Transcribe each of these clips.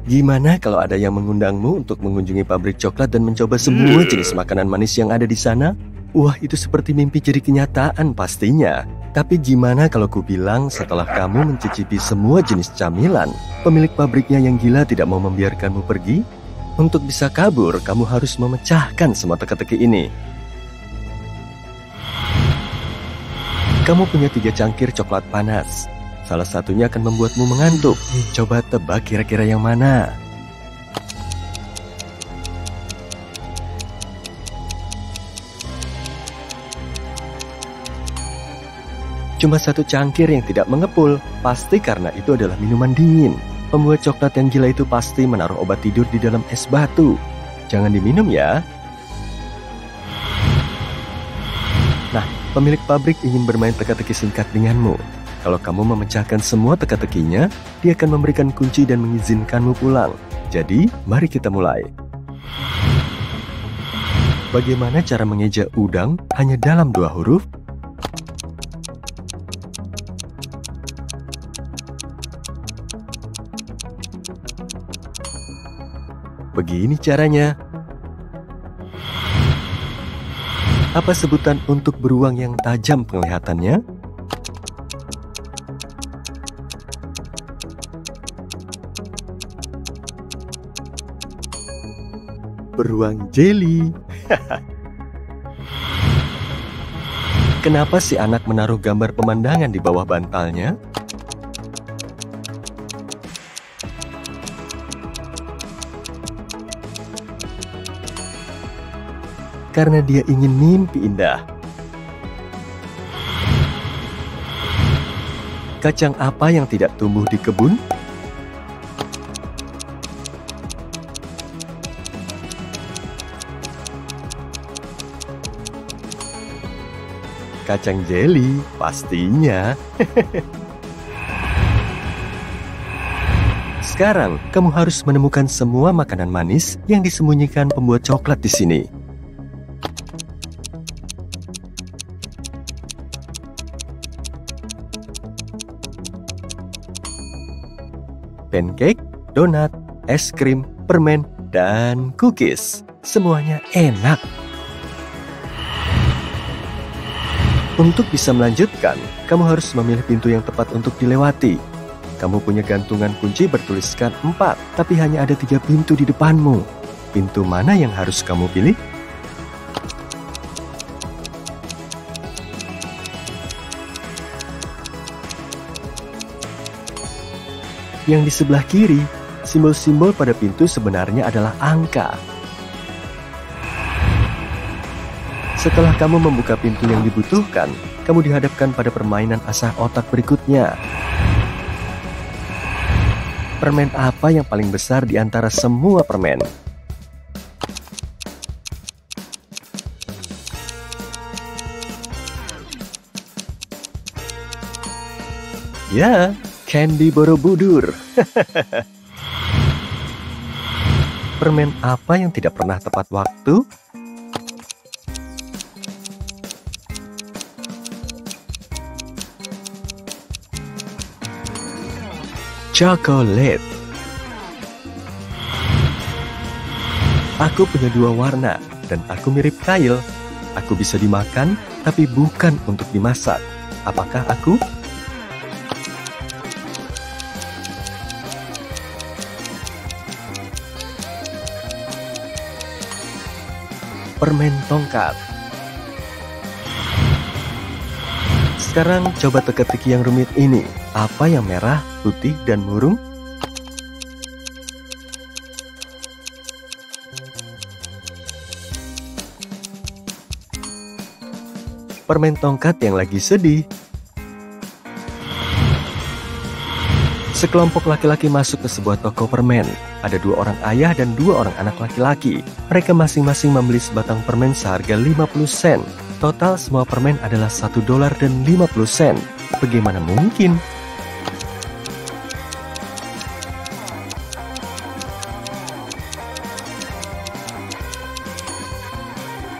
Gimana kalau ada yang mengundangmu untuk mengunjungi pabrik coklat dan mencoba semua jenis makanan manis yang ada di sana? Wah, itu seperti mimpi jadi kenyataan pastinya. Tapi gimana kalau ku bilang setelah kamu mencicipi semua jenis camilan, pemilik pabriknya yang gila tidak mau membiarkanmu pergi? Untuk bisa kabur, kamu harus memecahkan semua teka-teki ini. Kamu punya 3 cangkir coklat panas. Salah satunya akan membuatmu mengantuk. Coba tebak kira-kira yang mana? Cuma 1 cangkir yang tidak mengepul, pasti karena itu adalah minuman dingin. Pembuat coklat yang gila itu pasti menaruh obat tidur di dalam es batu. Jangan diminum ya. Nah, pemilik pabrik ingin bermain teka-teki singkat denganmu. Kalau kamu memecahkan semua teka-tekinya, dia akan memberikan kunci dan mengizinkanmu pulang. Jadi, mari kita mulai. Bagaimana cara mengeja udang hanya dalam 2 huruf? Begini caranya. Apa sebutan untuk beruang yang tajam penglihatannya? Beruang jeli. Kenapa si anak menaruh gambar pemandangan di bawah bantalnya? Karena dia ingin mimpi indah. Kacang apa yang tidak tumbuh di kebun? Kacang jeli, pastinya. Sekarang, kamu harus menemukan semua makanan manis yang disembunyikan pembuat coklat di sini. Pancake, donat, es krim, permen, dan cookies. Semuanya enak. Untuk bisa melanjutkan, kamu harus memilih pintu yang tepat untuk dilewati. Kamu punya gantungan kunci bertuliskan 4, tapi hanya ada 3 pintu di depanmu. Pintu mana yang harus kamu pilih? Yang di sebelah kiri, simbol-simbol pada pintu sebenarnya adalah angka. Setelah kamu membuka pintu yang dibutuhkan, kamu dihadapkan pada permainan asah otak berikutnya. Permen apa yang paling besar di antara semua permen? Ya, Candy Borobudur. Permen apa yang tidak pernah tepat waktu? Chocolate. Aku punya 2 warna dan aku mirip kail. Aku bisa dimakan, tapi bukan untuk dimasak. Apakah aku? Permen tongkat. Sekarang coba teka-teki yang rumit ini. Apa yang merah, putih, dan murung? Permen tongkat yang lagi sedih. Sekelompok laki-laki masuk ke sebuah toko permen. Ada 2 orang ayah dan 2 orang anak laki-laki. Mereka masing-masing membeli sebatang permen seharga 50 sen. Total semua permen adalah $1.50. Bagaimana mungkin?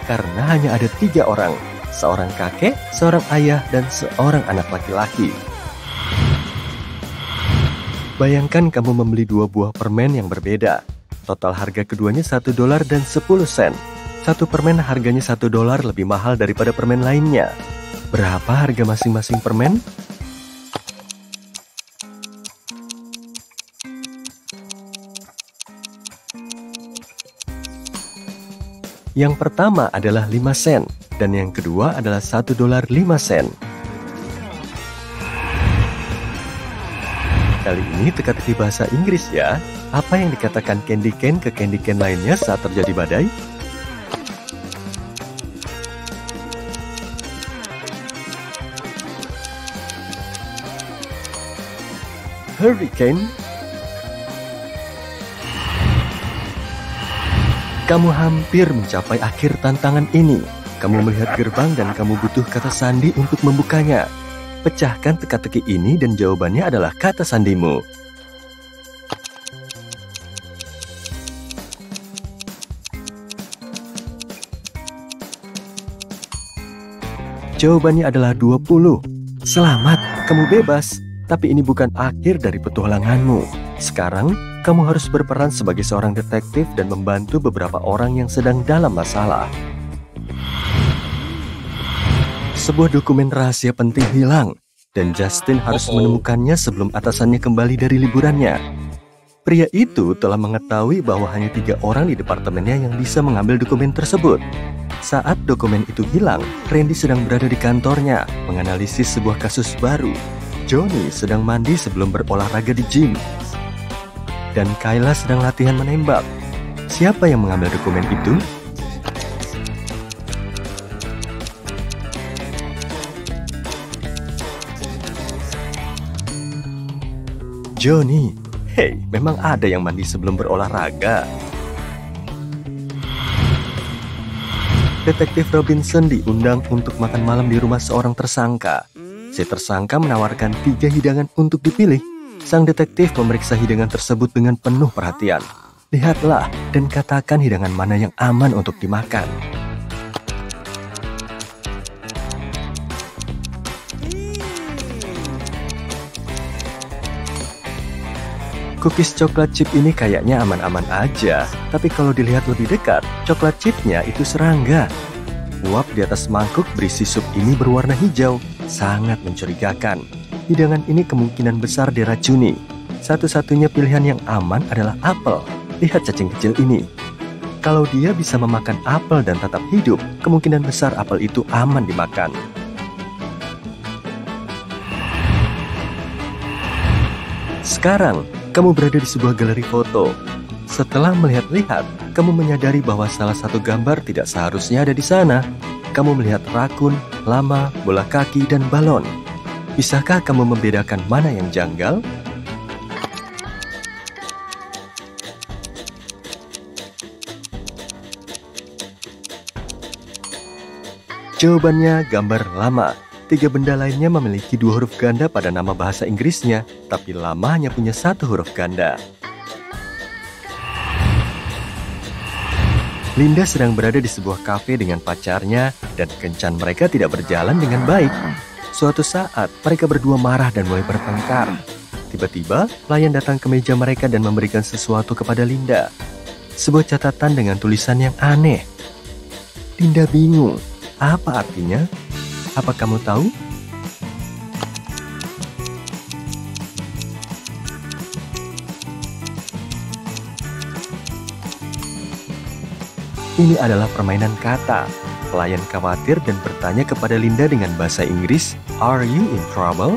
Karena hanya ada 3 orang. Seorang kakek, seorang ayah, dan seorang anak laki-laki. Bayangkan kamu membeli 2 buah permen yang berbeda. Total harga keduanya $1 dan 10 sen. Satu permen harganya $1 lebih mahal daripada permen lainnya. Berapa harga masing-masing permen? Yang pertama adalah 5 sen dan yang kedua adalah $1.05. Kali ini teka-teki bahasa Inggris ya. Apa yang dikatakan candy cane ke candy cane lainnya saat terjadi badai? Hurricane. Kamu hampir mencapai akhir tantangan ini. Kamu melihat gerbang dan kamu butuh kata sandi untuk membukanya. Pecahkan teka-teki ini dan jawabannya adalah kata sandimu. Jawabannya adalah 20. Selamat, kamu bebas. Tapi ini bukan akhir dari petualanganmu. Sekarang, kamu harus berperan sebagai seorang detektif dan membantu beberapa orang yang sedang dalam masalah. Sebuah dokumen rahasia penting hilang, dan Justin harus menemukannya sebelum atasannya kembali dari liburannya. Pria itu telah mengetahui bahwa hanya 3 orang di departemennya yang bisa mengambil dokumen tersebut. Saat dokumen itu hilang, Randy sedang berada di kantornya, menganalisis sebuah kasus baru. Johnny sedang mandi sebelum berolahraga di gym. Dan Kayla sedang latihan menembak. Siapa yang mengambil dokumen itu? Johnny, hei, memang ada yang mandi sebelum berolahraga. Detektif Robinson diundang untuk makan malam di rumah seorang tersangka. Si tersangka menawarkan 3 hidangan untuk dipilih. Sang detektif memeriksa hidangan tersebut dengan penuh perhatian. Lihatlah dan katakan hidangan mana yang aman untuk dimakan. Cookies coklat chip ini kayaknya aman-aman aja, tapi kalau dilihat lebih dekat, coklat chipnya itu serangga. Uap di atas mangkuk berisi sup ini berwarna hijau, sangat mencurigakan. Hidangan ini kemungkinan besar diracuni. Satu-satunya pilihan yang aman adalah apel. Lihat cacing kecil ini. Kalau dia bisa memakan apel dan tetap hidup, kemungkinan besar apel itu aman dimakan. Sekarang, kamu berada di sebuah galeri foto. Setelah melihat-lihat, kamu menyadari bahwa salah satu gambar tidak seharusnya ada di sana. Kamu melihat rakun, lama, bola kaki, dan balon. Bisakah kamu membedakan mana yang janggal? Jawabannya gambar lama. 3 benda lainnya memiliki 2 huruf ganda pada nama bahasa Inggrisnya, tapi lama hanya punya 1 huruf ganda. Linda sedang berada di sebuah kafe dengan pacarnya dan kencan mereka tidak berjalan dengan baik. Suatu saat, mereka berdua marah dan mulai bertengkar. Tiba-tiba, pelayan datang ke meja mereka dan memberikan sesuatu kepada Linda. Sebuah catatan dengan tulisan yang aneh. Linda bingung. Apa artinya? Apa kamu tahu? Ini adalah permainan kata. Pelayan khawatir dan bertanya kepada Linda dengan bahasa Inggris, "Are you in trouble?"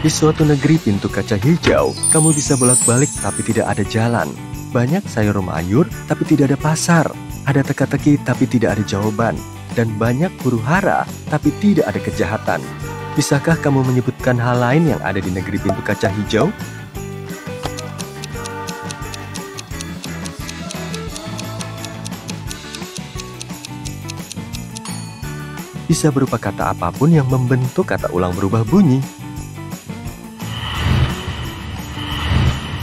Di suatu negeri pintu kaca hijau, kamu bisa bolak-balik tapi tidak ada jalan. Banyak sayur mayur tapi tidak ada pasar. Ada teka-teki tapi tidak ada jawaban. Dan banyak huru-hara tapi tidak ada kejahatan. Bisakah kamu menyebutkan hal lain yang ada di negeri pintu kaca hijau? Bisa berupa kata apapun yang membentuk kata ulang berubah bunyi.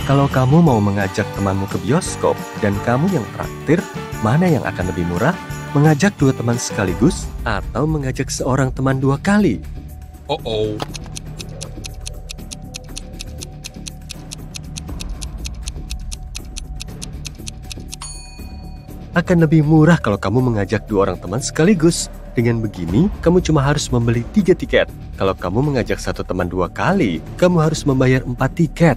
Kalau kamu mau mengajak temanmu ke bioskop dan kamu yang traktir, mana yang akan lebih murah? Mengajak 2 teman sekaligus atau mengajak seorang teman 2 kali? Akan lebih murah kalau kamu mengajak 2 orang teman sekaligus. Dengan begini, kamu cuma harus membeli 3 tiket. Kalau kamu mengajak satu teman 2 kali, kamu harus membayar 4 tiket.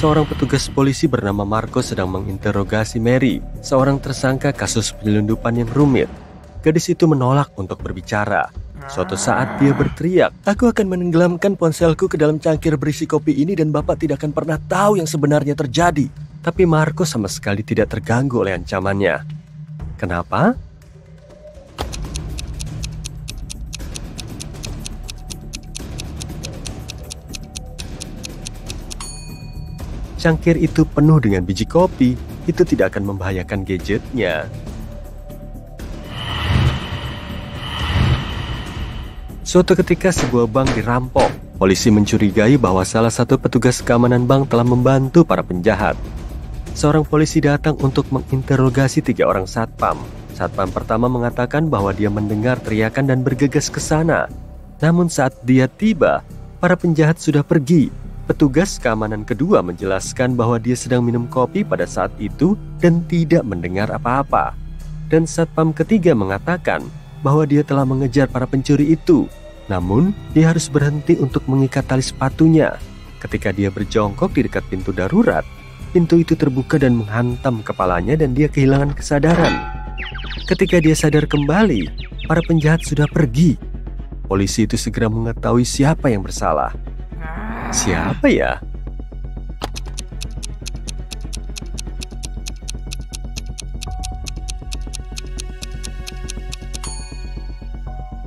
Seorang petugas polisi bernama Marco sedang menginterogasi Mary, seorang tersangka kasus penyelundupan yang rumit. Gadis itu menolak untuk berbicara. Suatu saat dia berteriak, "Aku akan menenggelamkan ponselku ke dalam cangkir berisi kopi ini dan Bapak tidak akan pernah tahu yang sebenarnya terjadi." Tapi Marco sama sekali tidak terganggu oleh ancamannya. Kenapa? Cangkir itu penuh dengan biji kopi. Itu tidak akan membahayakan gadgetnya. Suatu ketika sebuah bank dirampok. Polisi mencurigai bahwa salah satu petugas keamanan bank telah membantu para penjahat. Seorang polisi datang untuk menginterogasi 3 orang satpam. Satpam pertama mengatakan bahwa dia mendengar teriakan dan bergegas ke sana. Namun saat dia tiba, para penjahat sudah pergi. Petugas keamanan kedua menjelaskan bahwa dia sedang minum kopi pada saat itu dan tidak mendengar apa-apa. Dan satpam ketiga mengatakan bahwa dia telah mengejar para pencuri itu. Namun, dia harus berhenti untuk mengikat tali sepatunya. Ketika dia berjongkok di dekat pintu darurat, pintu itu terbuka dan menghantam kepalanya dan dia kehilangan kesadaran. Ketika dia sadar kembali, para penjahat sudah pergi. Polisi itu segera mengetahui siapa yang bersalah. Siapa ya?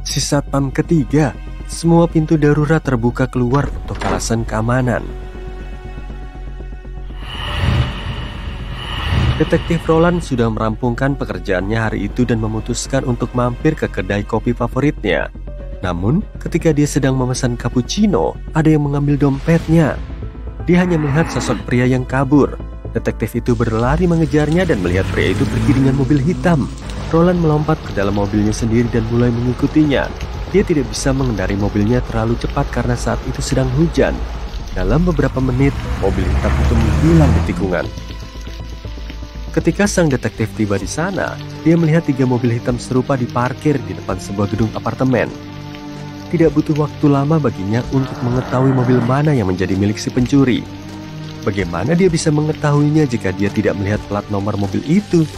Si satpam ketiga. Semua pintu darurat terbuka keluar untuk alasan keamanan. Detektif Roland sudah merampungkan pekerjaannya hari itu dan memutuskan untuk mampir ke kedai kopi favoritnya. Namun, ketika dia sedang memesan cappuccino, ada yang mengambil dompetnya. Dia hanya melihat sosok pria yang kabur. Detektif itu berlari mengejarnya dan melihat pria itu pergi dengan mobil hitam. Roland melompat ke dalam mobilnya sendiri dan mulai mengikutinya. Dia tidak bisa mengendari mobilnya terlalu cepat karena saat itu sedang hujan. Dalam beberapa menit, mobil hitam itu menghilang di tikungan. Ketika sang detektif tiba di sana, dia melihat 3 mobil hitam serupa diparkir di depan sebuah gedung apartemen. Tidak butuh waktu lama baginya untuk mengetahui mobil mana yang menjadi milik si pencuri. Bagaimana dia bisa mengetahuinya jika dia tidak melihat plat nomor mobil itu?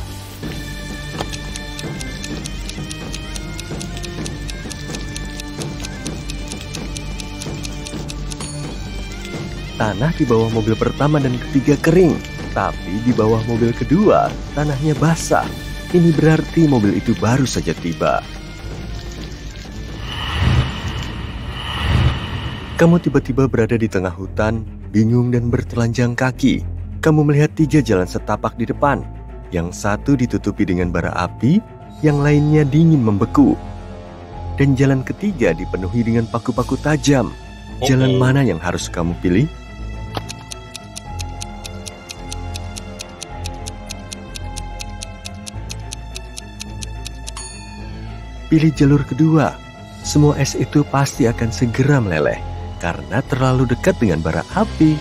Tanah di bawah mobil pertama dan ketiga kering, tapi di bawah mobil kedua, tanahnya basah. Ini berarti mobil itu baru saja tiba. Kamu tiba-tiba berada di tengah hutan, bingung dan bertelanjang kaki. Kamu melihat 3 jalan setapak di depan. Yang satu ditutupi dengan bara api, yang lainnya dingin membeku. Dan jalan ketiga dipenuhi dengan paku-paku tajam. Jalan mana yang harus kamu pilih? Pilih jalur kedua. Semua es itu pasti akan segera meleleh karena terlalu dekat dengan bara api.